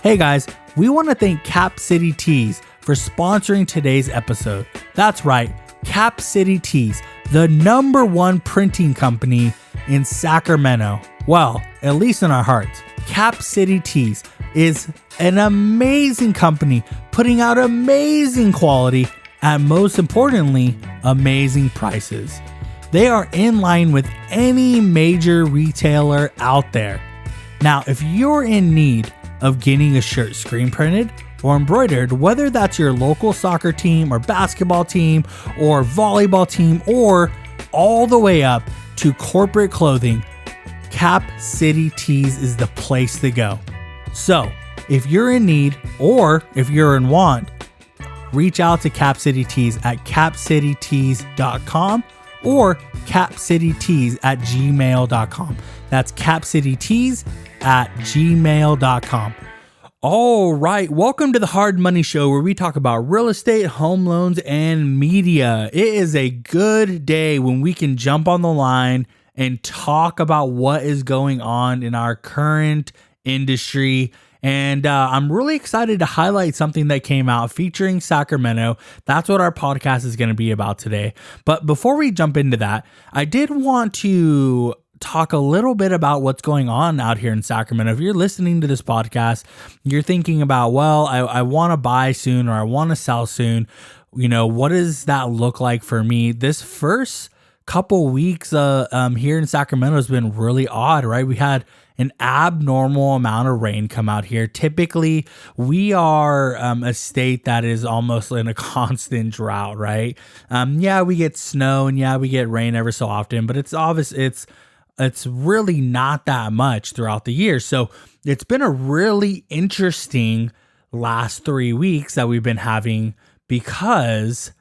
Hey guys, we want to thank Cap City Tees for sponsoring today's episode. That's right, Cap City Tees, the #1 printing company in Sacramento. Well, at least in our hearts. Cap City Tees is an amazing company putting out amazing quality at, most importantly, amazing prices. They are in line with any major retailer out there. Now, if you're in need of getting a shirt screen printed or embroidered, whether that's your local soccer team or basketball team or volleyball team or all the way up to corporate clothing, Cap City Tees is the place to go. So if you're in need or if you're in want, reach out to Cap City Tees at capcitytees.com or capcitytees@gmail.com. That's capcitytees@gmail.com. All right, welcome to the Hard Money Show, where we talk about real estate, home loans, and media. It is a good day when we can jump on the line and talk about what is going on in our current industry. And I'm really excited to highlight something that came out featuring Sacramento. That's what our podcast is going to be about today. But before we jump into that, I did want to talk a little bit about what's going on out here in Sacramento. If you're listening to this podcast, you're thinking about, well, I want to buy soon or I want to sell soon. You know, what does that look like for me? This first couple weeks here in Sacramento has been really odd, right? We had an abnormal amount of rain come out here. Typically, we are a state that is almost in a constant drought, right? Yeah, we get snow and yeah, we get rain ever so often, but it's obvious it's really not that much throughout the year. So it's been a really interesting last 3 weeks that we've been having, because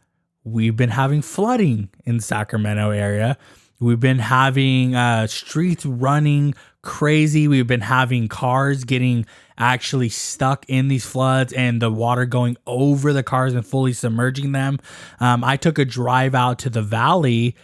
we've been having flooding in Sacramento area. We've been having streets running crazy. We've been having cars getting actually stuck in these floods and the water going over the cars and fully submerging them. I took a drive out to the valley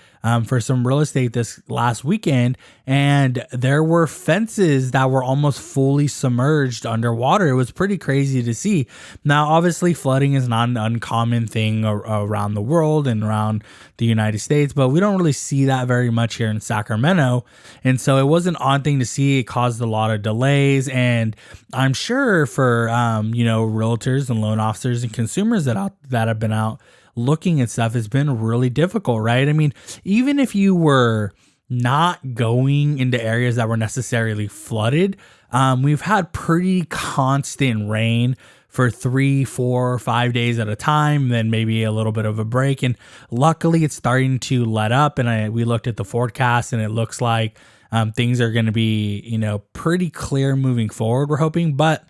for some real estate this last weekend, and there were fences that were almost fully submerged underwater. It was pretty crazy to see. Now, obviously, flooding is not an uncommon thing around the world and around the United States, but we don't really see that very much here in Sacramento. And so it was an odd thing to see. It caused a lot of delays, and I'm sure for realtors and loan officers and consumers that have been out looking at stuff, has been really difficult, right? I mean, even if you were not going into areas that were necessarily flooded, we've had pretty constant rain for 3, 4, 5 days at a time, then maybe a little bit of a break. And luckily it's starting to let up. And we looked at the forecast and it looks like things are going to be, pretty clear moving forward, we're hoping. But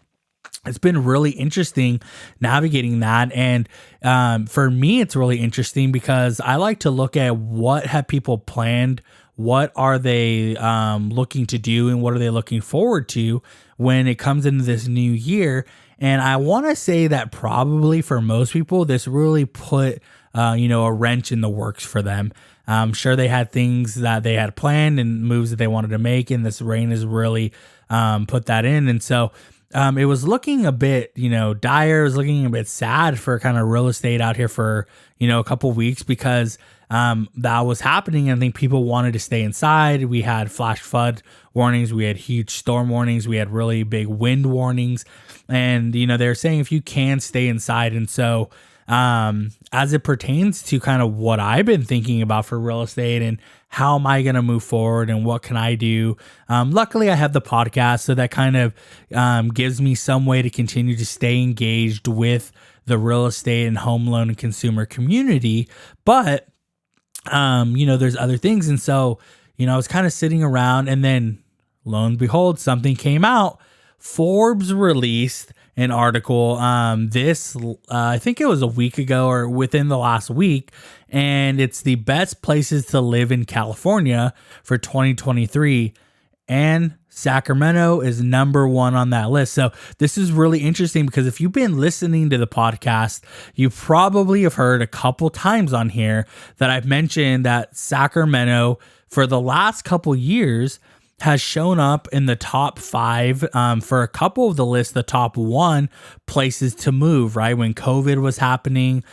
it's been really interesting navigating that. And for me, it's really interesting because I like to look at what have people planned, what are they looking to do, and what are they looking forward to when it comes into this new year. And I want to say that probably for most people, this really put a wrench in the works for them. I'm sure they had things that they had planned and moves that they wanted to make, and this rain has really put that in. And so it was looking a bit, dire. It was looking a bit sad for kind of real estate out here for, a couple weeks, because that was happening. I think people wanted to stay inside. We had flash flood warnings. We had huge storm warnings. We had really big wind warnings. And, they're saying if you can stay inside. And so as it pertains to kind of what I've been thinking about for real estate and how am I going to move forward and what can I do? Luckily, I have the podcast, so that kind of gives me some way to continue to stay engaged with the real estate and home loan and consumer community. But, there's other things. And so, I was kind of sitting around, and then lo and behold, something came out. Forbes released an article I think it was a week ago or within the last week, and it's the best places to live in California for 2023, and Sacramento is #1 on that list. So this is really interesting because if you've been listening to the podcast, you probably have heard a couple times on here that I've mentioned that Sacramento for the last couple years has shown up in the top 5 for a couple of the lists, the top 1 places to move, right? When COVID was happening,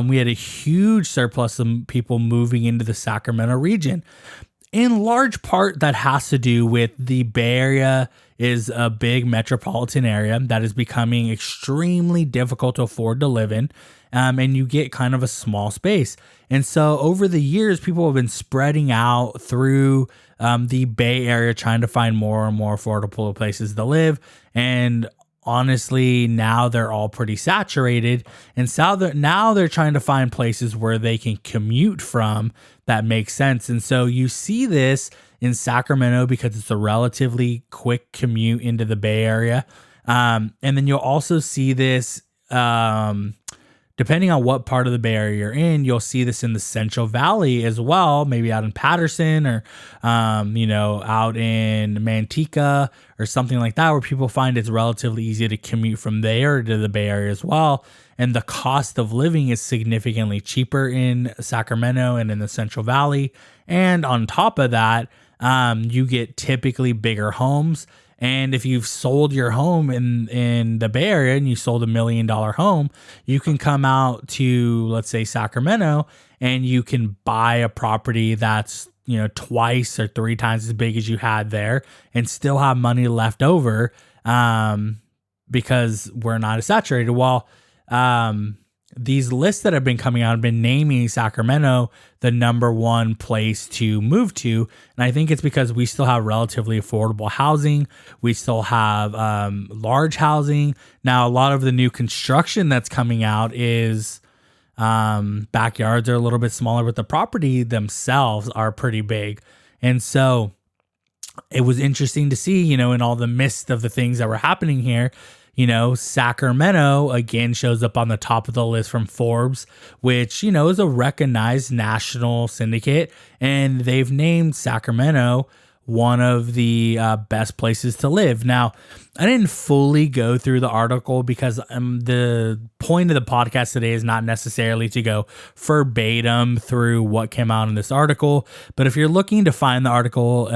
we had a huge surplus of people moving into the Sacramento region. In large part, that has to do with the Bay Area is a big metropolitan area that is becoming extremely difficult to afford to live in. And you get kind of a small space. And so over the years, people have been spreading out through the Bay Area, trying to find more and more affordable places to live. And honestly, now they're all pretty saturated. And so now they're trying to find places where they can commute from that makes sense. And so you see this in Sacramento because it's a relatively quick commute into the Bay Area. And then you'll also see this, depending on what part of the Bay Area you're in, you'll see this in the Central Valley as well, maybe out in Patterson or, out in Manteca or something like that, where people find it's relatively easy to commute from there to the Bay Area as well. And the cost of living is significantly cheaper in Sacramento and in the Central Valley. And on top of that, you get typically bigger homes. And if you've sold your home in the Bay Area and you sold $1 million home, you can come out to, let's say, Sacramento, and you can buy a property that's, twice or 3 times as big as you had there and still have money left over because we're not as saturated. Well, these lists that have been coming out have been naming Sacramento the number 1 place to move to. And I think it's because we still have relatively affordable housing. We still have large housing. Now, a lot of the new construction that's coming out is backyards are a little bit smaller, but the property themselves are pretty big. And so it was interesting to see, in all the midst of the things that were happening here, Sacramento again shows up on the top of the list from Forbes, which, is a recognized national syndicate. And they've named Sacramento one of the best places to live. Now, I didn't fully go through the article because the point of the podcast today is not necessarily to go verbatim through what came out in this article. But if you're looking to find the article,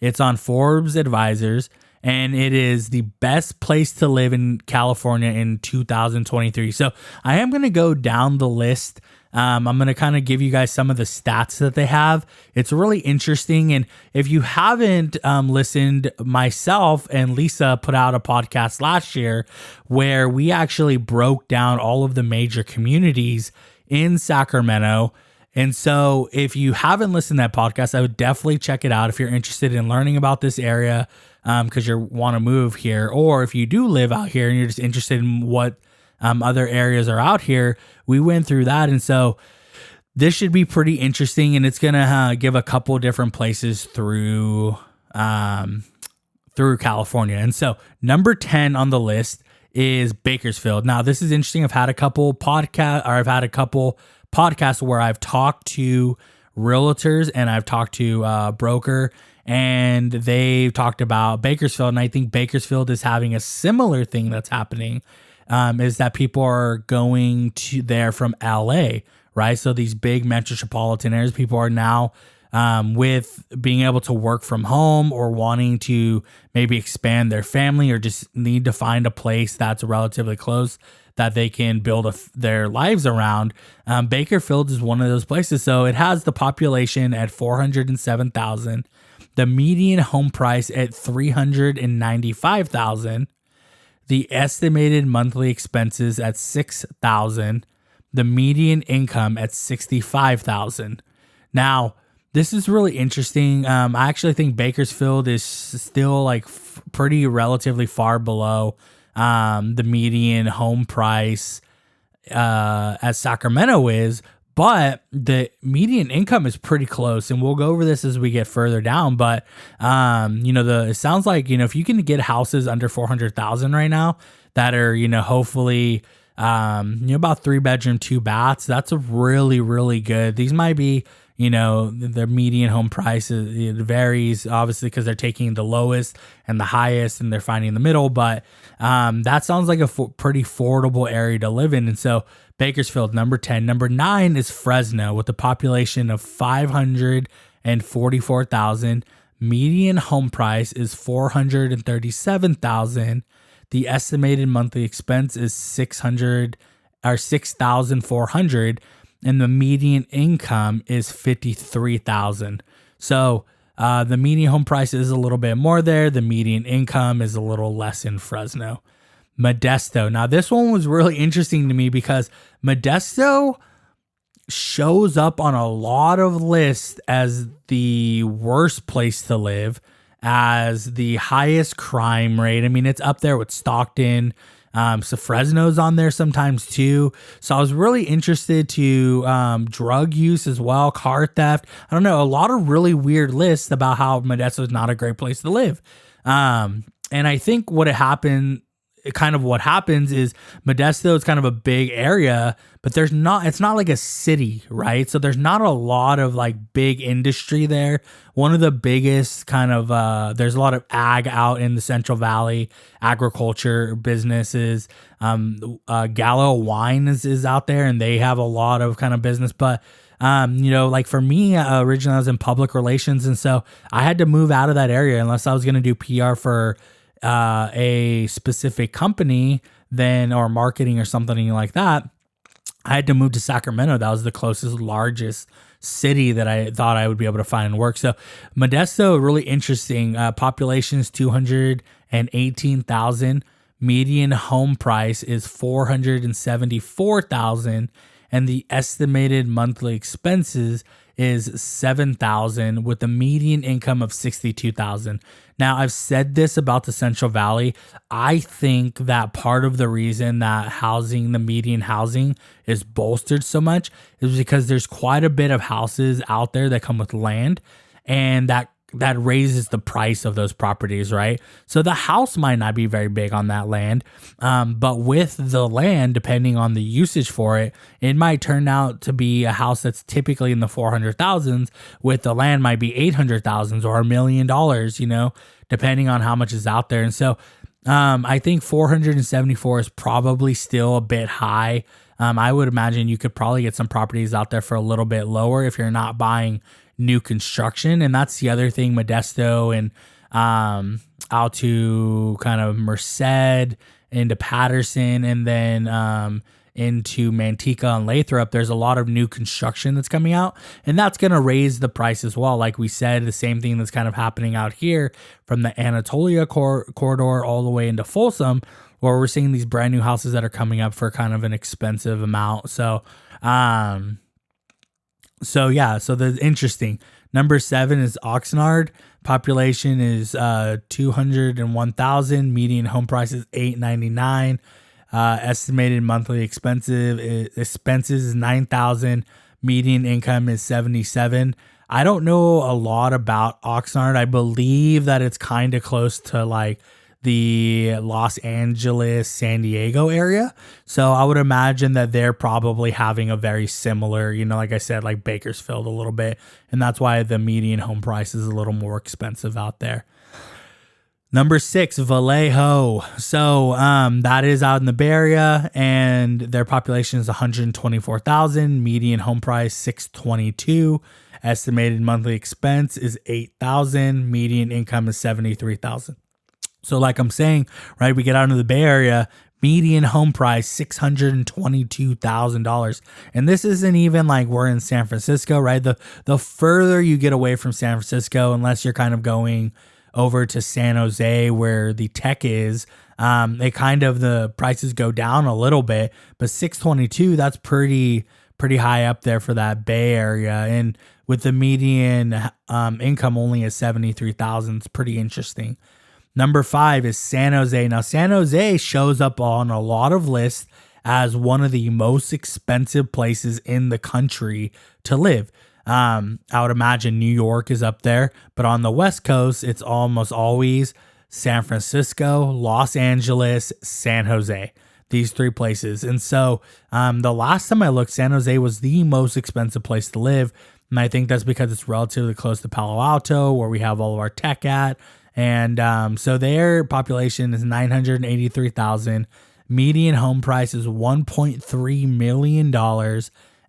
it's on Forbes Advisors. And it is the best place to live in California in 2023. So I am going to go down the list. I'm going to kind of give you guys some of the stats that they have. It's really interesting. And if you haven't listened, myself and Lisa put out a podcast last year where we actually broke down all of the major communities in Sacramento. And so if you haven't listened to that podcast, I would definitely check it out if you're interested in learning about this area. Because you want to move here, or if you do live out here and you're just interested in what other areas are out here, we went through that. And so this should be pretty interesting, and it's going to give a couple different places through California. And so number 10 on the list is Bakersfield. Now, this is interesting. I've had a couple podcasts where I've talked to realtors and I've talked to a broker, and they talked about Bakersfield. And I think Bakersfield is having a similar thing that's happening, is that people are going to there from LA, right? So these big metropolitan areas, people are now with being able to work from home or wanting to maybe expand their family or just need to find a place that's relatively close that they can build their lives around. Bakersfield is one of those places. So it has the population at 407,000. The median home price at $395,000, the estimated monthly expenses at $6,000, the median income at $65,000. Now, this is really interesting. I actually think Bakersfield is still pretty relatively far below the median home price as Sacramento is. But the median income is pretty close, and we'll go over this as we get further down. But it sounds like if you can get houses under 400,000 right now that are hopefully about 3-bedroom, 2 baths, that's a really, really good. These might be the median home price. It varies obviously because they're taking the lowest and the highest, and they're finding the middle. But that sounds like a pretty affordable area to live in, and so. Bakersfield, number 10. Number 9 is Fresno with a population of 544,000, Median home price is $437,000. The estimated monthly expense is $6,400, and the median income is $53,000. So the median home price is a little bit more there. The median income is a little less in Fresno. Modesto. Now this one was really interesting to me because Modesto shows up on a lot of lists as the worst place to live, as the highest crime rate. I mean, it's up there with Stockton. So Fresno's on there sometimes too. So I was really interested to drug use as well, car theft. I don't know, a lot of really weird lists about how Modesto is not a great place to live. And I think what happens is Modesto is kind of a big area, but it's not like a city, right? So there's not a lot of like big industry there. One of the biggest there's a lot of ag out in the Central Valley, agriculture businesses. Gallo Wine is out there, and they have a lot of kind of business, but like for me, originally I was in public relations, and so I had to move out of that area unless I was going to do PR for a specific company or marketing or something like that. I had to move to Sacramento. That was the closest, largest city that I thought I would be able to find and work. So Modesto, really interesting. Population is 218,000. Median home price is $474,000, and the estimated monthly expenses is $7,000 with a median income of $62,000. Now, I've said this about the Central Valley. I think that part of the reason that the median housing is bolstered so much is because there's quite a bit of houses out there that come with land, and that raises the price of those properties, right? So the house might not be very big on that land, but with the land, depending on the usage for it, it might turn out to be a house that's typically in the 400,000s. With the land might be 800,000 or $1 million, depending on how much is out there. And so I think 474 is probably still a bit high. I would imagine you could probably get some properties out there for a little bit lower if you're not buying new construction. And that's the other thing, Modesto and out to kind of Merced, into Patterson, and then into Manteca and Lathrop, there's a lot of new construction that's coming out, and that's going to raise the price as well. Like we said, the same thing that's kind of happening out here from the Anatolia corridor all the way into Folsom, where we're seeing these brand new houses that are coming up for kind of an expensive amount. So the interesting. Number 7 is Oxnard. Population is 201,000. Median home price is $899. Estimated monthly expenses is $9,000. Median income is $77,000. I don't know a lot about Oxnard. I believe that it's kind of close to like the Los Angeles, San Diego area. So I would imagine that they're probably having a very similar, like I said, like Bakersfield a little bit. And that's why the median home price is a little more expensive out there. Number 6, Vallejo. So that is out in the Bay Area, and their population is 124,000. Median home price $622. Estimated monthly expense is $8,000. Median income is $73,000. So like I'm saying, right, we get out into the Bay Area, median home price $622,000. And this isn't even like we're in San Francisco, right? The further you get away from San Francisco, unless you're kind of going over to San Jose where the tech is, the prices go down a little bit, but 622, that's pretty high up there for that Bay Area. And with the median income only at $73,000, it's pretty interesting. Number 5 is San Jose. Now, San Jose shows up on a lot of lists as one of the most expensive places in the country to live. I would imagine New York is up there, but on the West Coast, it's almost always San Francisco, Los Angeles, San Jose, these 3 places. And so the last time I looked, San Jose was the most expensive place to live. And I think that's because it's relatively close to Palo Alto, where we have all of our tech at. And so their population is 983,000. Median home price is $1.3 million.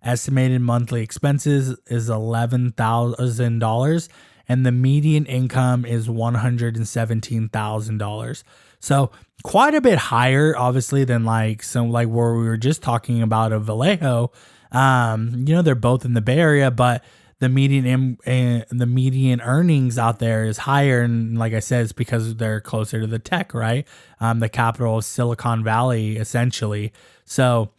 Estimated monthly expenses is $11,000. and the median income is $117,000. So quite a bit higher, obviously, than like where we were just talking about of Vallejo. They're both in the Bay Area, but the median earnings out there is higher, and like I said, it's because they're closer to the tech, right? The capital of Silicon Valley, essentially. So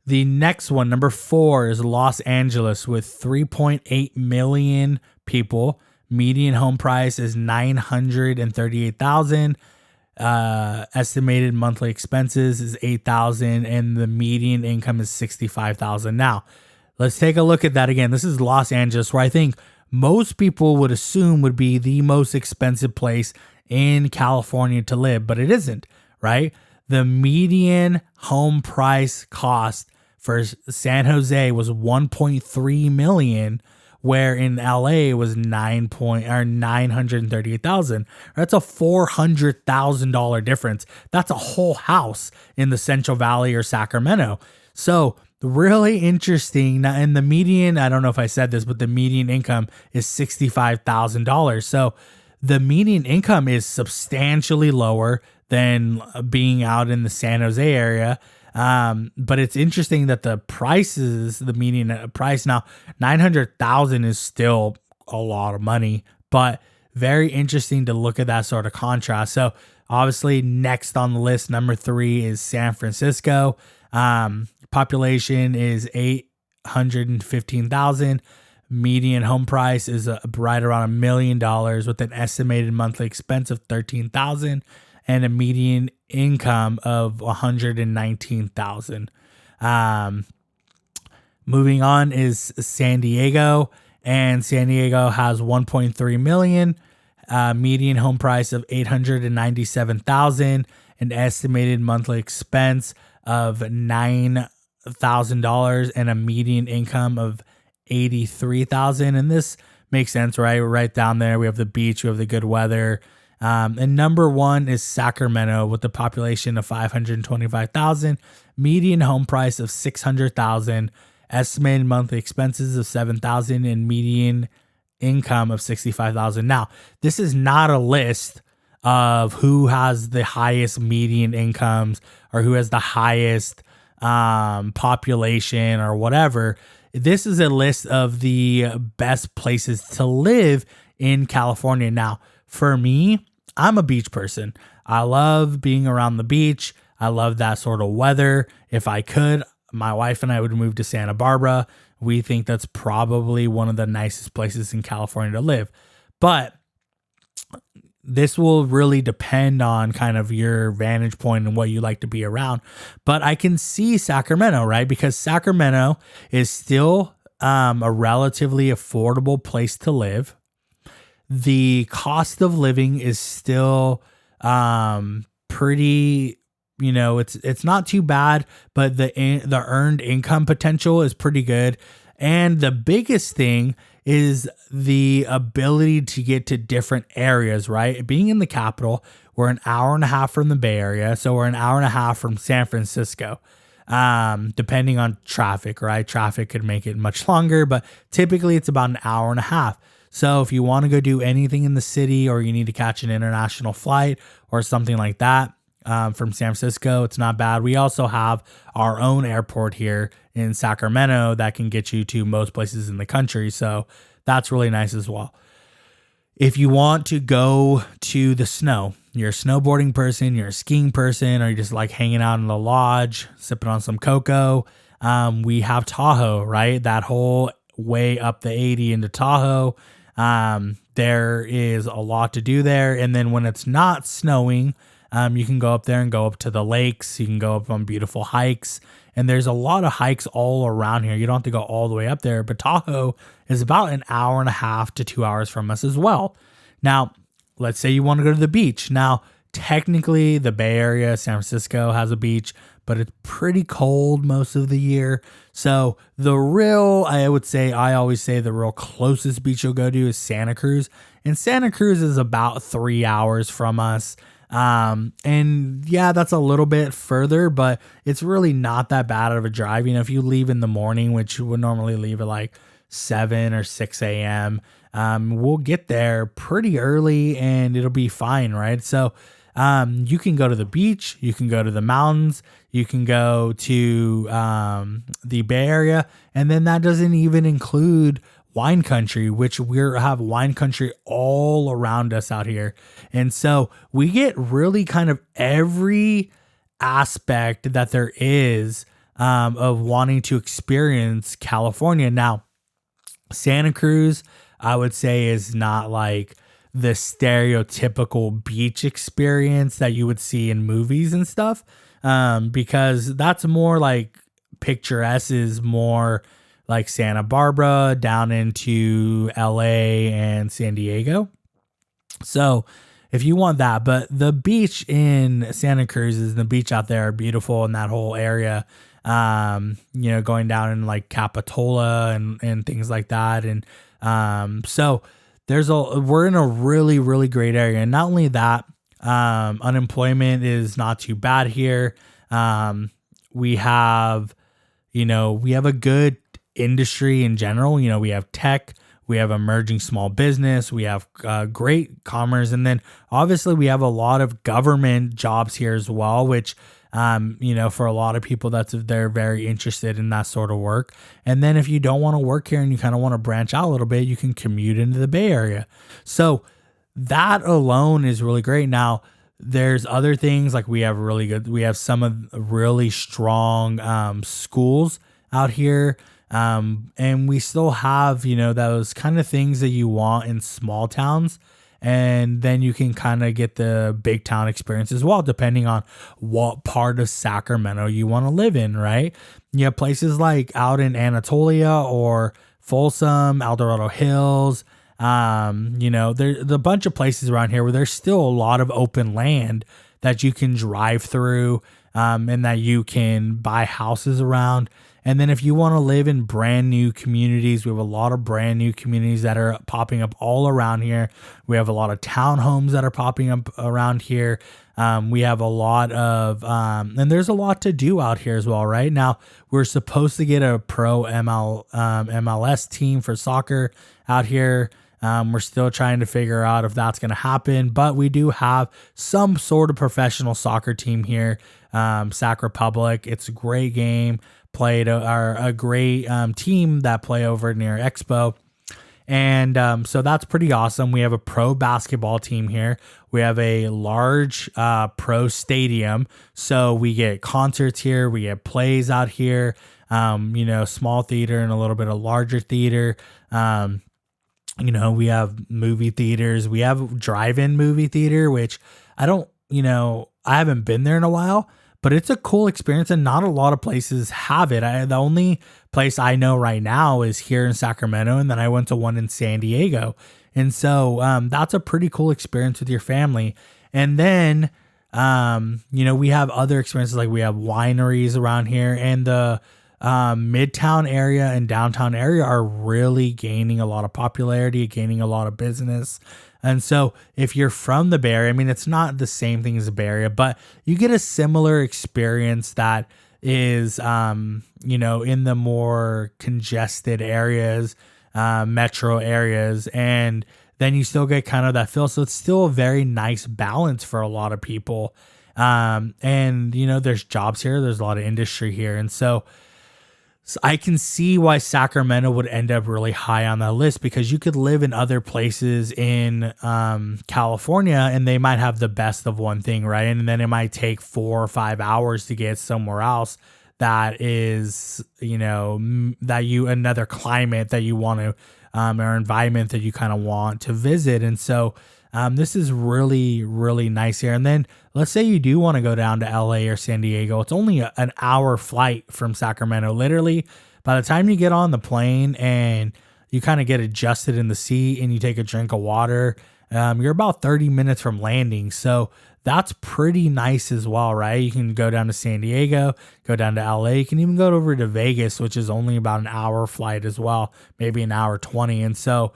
the next one, number 4, is Los Angeles with 3.8 million people. Median home price is $938,000. Estimated monthly expenses is $8,000, and the median income is $65,000. Now, let's take a look at that again. This is Los Angeles, where I think most people would assume would be the most expensive place in California to live, but it isn't, right? The median home price cost for San Jose was $1.3 million, where in LA it was $938,000. That's a $400,000 difference. That's a whole house in the Central Valley or Sacramento. So really interesting. Now, in the median, I don't know if I said this, but the median income is $65,000. So the median income is substantially lower than being out in the San Jose area. But it's interesting that the median price now, $900,000 is still a lot of money, but very interesting to look at that sort of contrast. So obviously next on the list, number 3 is San Francisco. Population is 815,000. Median home price is right around $1 million with an estimated monthly expense of $13,000 and a median income of $119,000. Moving on is San Diego, and San Diego has 1.3 million, median home price of $897,000, an estimated monthly expense of $9,000, and a median income of $83,000. And this makes sense, right? We're right down there. We have the beach, we have the good weather. And number 1 is Sacramento with a population of 525,000, median home price of $600,000, estimated monthly expenses of $7,000, and median income of $65,000. Now, this is not a list of who has the highest median incomes or who has the highest population or whatever. This is a list of the best places to live in California. Now, for me, I'm a beach person. I love being around the beach. I love that sort of weather. If I could, my wife and I would move to Santa Barbara. We think that's probably one of the nicest places in California to live. But this will really depend on kind of your vantage point and what you like to be around. But I can see Sacramento, right? Because Sacramento is still a relatively affordable place to live. The cost of living is still pretty, it's not too bad, but the earned income potential is pretty good. And the biggest thing is the ability to get to different areas, right? Being in the capital, we're an hour and a half from the Bay Area, so we're an hour and a half from San Francisco, depending on traffic, right? Traffic could make it much longer, but typically it's about an hour and a half. So if you want to go do anything in the city or you need to catch an international flight or something like that from San Francisco, it's not bad. We also have our own airport here in Sacramento that can get you to most places in the country. So that's really nice as well. If you want to go to the snow, you're a snowboarding person, you're a skiing person, or you're just like hanging out in the lodge, sipping on some cocoa, we have Tahoe, right? That whole way up the 80 into Tahoe. There is a lot to do there. And then when it's not snowing, you can go up there and go up to the lakes. You can go up on beautiful hikes. And there's a lot of hikes all around here. You don't have to go all the way up there. But Tahoe is about an hour and a half to 2 hours from us as well. Now, let's say you want to go to the beach. Now, technically, the Bay Area, San Francisco has a beach, but it's pretty cold most of the year. So I always say the real closest beach you'll go to is Santa Cruz. And Santa Cruz is about 3 hours from us. And yeah, that's a little bit further, but it's really not that bad of a drive. If you leave in the morning, which you would normally leave at like 7 or 6 a.m. We'll get there pretty early and it'll be fine, right? So you can go to the beach, you can go to the mountains, you can go to the Bay Area, and then that doesn't even include wine country, which we have wine country all around us out here. And so we get really kind of every aspect that there is of wanting to experience California. Now, Santa Cruz, I would say, is not like the stereotypical beach experience that you would see in movies and stuff, because that's more like picturesque, is more like Santa Barbara down into LA and San Diego. So if you want that, but the beach in Santa Cruz and the beach out there are beautiful in that whole area. Going down in like Capitola and things like that. And so we're in a really, really great area. And not only that, unemployment is not too bad here. We have a good industry in general. We have tech, we have emerging small business, we have great commerce, and then obviously we have a lot of government jobs here as well, which for a lot of people they're very interested in that sort of work. And then if you don't want to work here and you kind of want to branch out a little bit, you can commute into the Bay Area. So that alone is really great. Now there's other things like we have some of really strong schools out here. And we still have, those kind of things that you want in small towns. And then you can kind of get the big town experience as well, depending on what part of Sacramento you want to live in, right? You have places like out in Anatolia or Folsom, El Dorado Hills. There's a bunch of places around here where there's still a lot of open land that you can drive through, and that you can buy houses around. And then if you want to live in brand new communities, we have a lot of brand new communities that are popping up all around here. We have a lot of townhomes that are popping up around here. We have a lot of, and there's a lot to do out here as well, right? Now, we're supposed to get a pro MLS team for soccer out here. We're still trying to figure out if that's going to happen, but we do have some sort of professional soccer team here, Sac Republic. It's a great game. Played a great team that play over near Expo. And so that's pretty awesome. We have a pro basketball team here. We have a large pro stadium. So we get concerts here. We get plays out here, small theater and a little bit of larger theater. We have movie theaters. We have drive-in movie theater, which I haven't been there in a while. But it's a cool experience and not a lot of places have it. The only place I know right now is here in Sacramento, and then I went to one in San Diego. And so that's a pretty cool experience with your family. And then, we have other experiences, like we have wineries around here, and the Midtown area and downtown area are really gaining a lot of popularity, gaining a lot of business. And so if you're from the Bay Area, it's not the same thing as the Bay Area, but you get a similar experience that is, in the more congested areas, metro areas, and then you still get kind of that feel. So it's still a very nice balance for a lot of people. There's jobs here. There's a lot of industry here. And so I can see why Sacramento would end up really high on that list, because you could live in other places in California and they might have the best of one thing, right? And then it might take 4 or 5 hours to get somewhere else that is, another climate that you want to, or environment that you kind of want to visit. And so this is really, really nice here. And then let's say you do want to go down to LA or San Diego. It's only an hour flight from Sacramento. Literally, by the time you get on the plane and you kind of get adjusted in the seat and you take a drink of water, you're about 30 minutes from landing. So that's pretty nice as well, right? You can go down to San Diego, go down to LA. You can even go over to Vegas, which is only about an hour flight as well, maybe an hour 20. And so,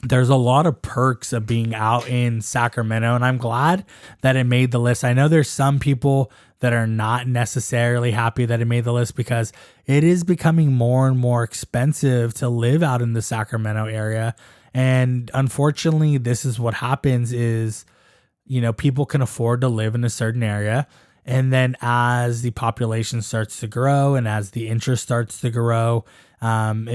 there's a lot of perks of being out in Sacramento, and I'm glad that it made the list. I know there's some people that are not necessarily happy that it made the list because it is becoming more and more expensive to live out in the Sacramento area. And unfortunately, this is what happens is, people can afford to live in a certain area. And then as the population starts to grow and as the interest starts to grow, real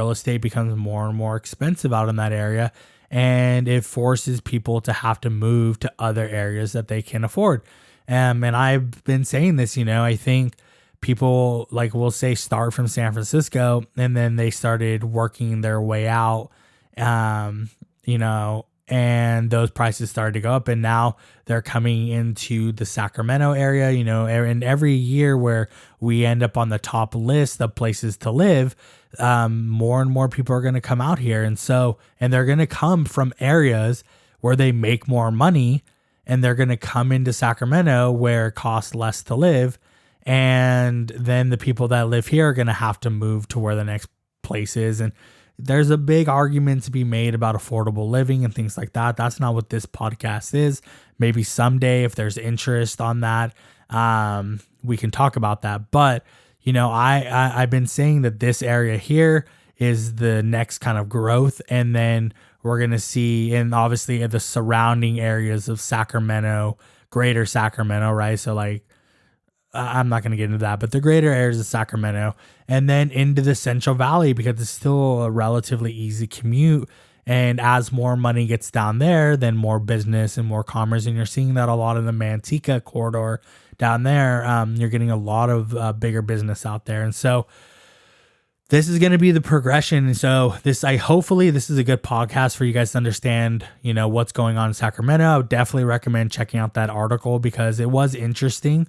estate becomes more and more expensive out in that area. And it forces people to have to move to other areas that they can afford. And I've been saying this, I think people will say start from San Francisco and then they started working their way out, and those prices started to go up, and now they're coming into the Sacramento area, and every year where we end up on the top list of places to live, more and more people are going to come out here. And they're going to come from areas where they make more money, and they're going to come into Sacramento where it costs less to live. And then the people that live here are going to have to move to where the next place is. And there's a big argument to be made about affordable living and things like that. That's not what this podcast is. Maybe someday, if there's interest on that, we can talk about that. But, I've been saying that this area here is the next kind of growth. And then we're going to see, and obviously the surrounding areas of Sacramento, greater Sacramento, right? So I'm not going to get into that, but the greater areas of Sacramento, and then into the Central Valley, because it's still a relatively easy commute. And as more money gets down there, then more business and more commerce. And you're seeing that a lot in the Manteca corridor down there. You're getting a lot of bigger business out there. And so this is going to be the progression. And so hopefully this is a good podcast for you guys to understand, what's going on in Sacramento. I would definitely recommend checking out that article because it was interesting.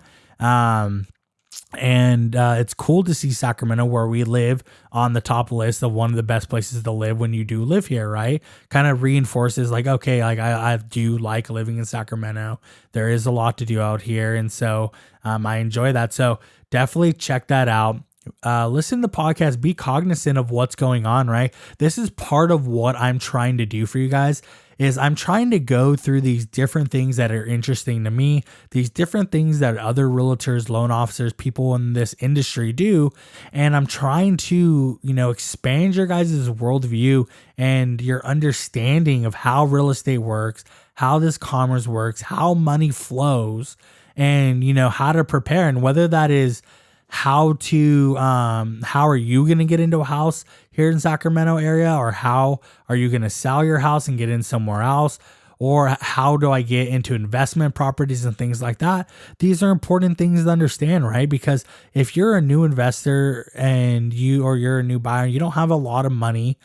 It's cool to see Sacramento, where we live, on the top list of one of the best places to live when you do live here, right? Kind of reinforces I do like living in Sacramento. There is a lot to do out here. And so, I enjoy that. So definitely check that out. Listen to the podcast, be cognizant of what's going on, right? This is part of what I'm trying to do for you guys. Is I'm trying to go through these different things that are interesting to me, these different things that other realtors, loan officers, people in this industry do. And I'm trying to, expand your guys' worldview and your understanding of how real estate works, how this commerce works, how money flows, and, how to prepare. And whether that is how are you going to get into a house here in Sacramento area, or how are you going to sell your house and get in somewhere else, or how do I get into investment properties and things like that. These are important things to understand, right? Because if you're a new investor and you're a new buyer, you don't have a lot of money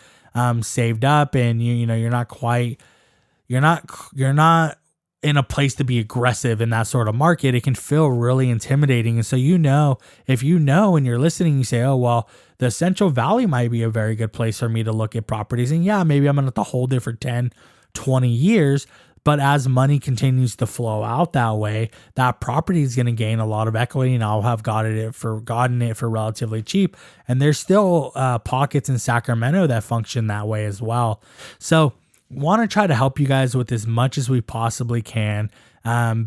saved up, and you're not in a place to be aggressive in that sort of market, it can feel really intimidating. And so, if and you're listening, you say, oh, well, the Central Valley might be a very good place for me to look at properties. And yeah, maybe I'm going to have to hold it for 10, 20 years. But as money continues to flow out that way, that property is going to gain a lot of equity, and I'll have gotten it for relatively cheap. And there's still pockets in Sacramento that function that way as well. So want to try to help you guys with as much as we possibly can.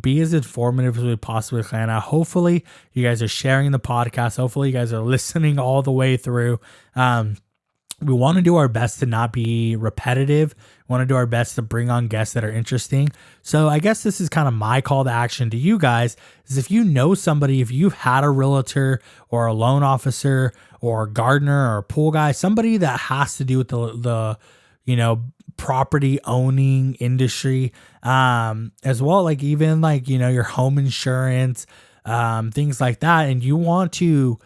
Be as informative as we possibly can. Hopefully you guys are sharing the podcast. Hopefully you guys are listening all the way through. We want to do our best to not be repetitive. We want to do our best to bring on guests that are interesting. So I guess this is kind of my call to action to you guys, is if you know somebody, if you've had a realtor or a loan officer or a gardener or a pool guy, somebody that has to do with the property owning industry, as well, even your home insurance, things like that, and you want to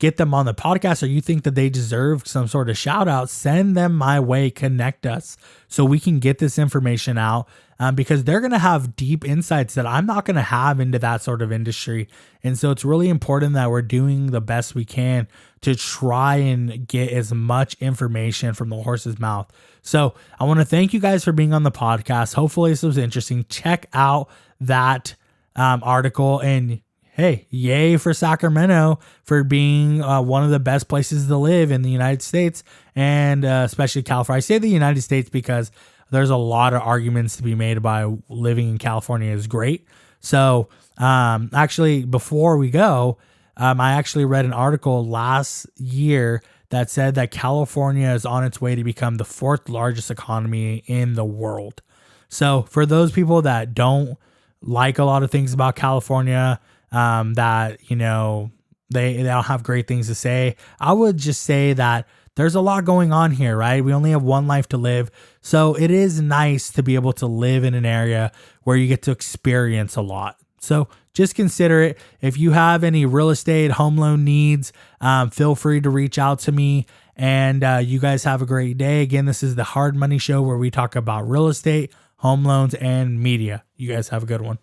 get them on the podcast, or you think that they deserve some sort of shout out, send them my way, connect us so we can get this information out, because they're going to have deep insights that I'm not going to have into that sort of industry. And so it's really important that we're doing the best we can to try and get as much information from the horse's mouth. So I want to thank you guys for being on the podcast. Hopefully this was interesting. Check out that article, and hey, yay for Sacramento for being one of the best places to live in the United States, and especially California. I say the United States because there's a lot of arguments to be made about living in California is great. So actually, before we go, I actually read an article last year that said that California is on its way to become the fourth largest economy in the world. So for those people that don't like a lot of things about California, that, they don't have great things to say, I would just say that there's a lot going on here, right? We only have one life to live. So it is nice to be able to live in an area where you get to experience a lot. So just consider it. If you have any real estate home loan needs, feel free to reach out to me. And you guys have a great day. Again, this is the Hard Money Show where we talk about real estate, home loans, and media. You guys have a good one.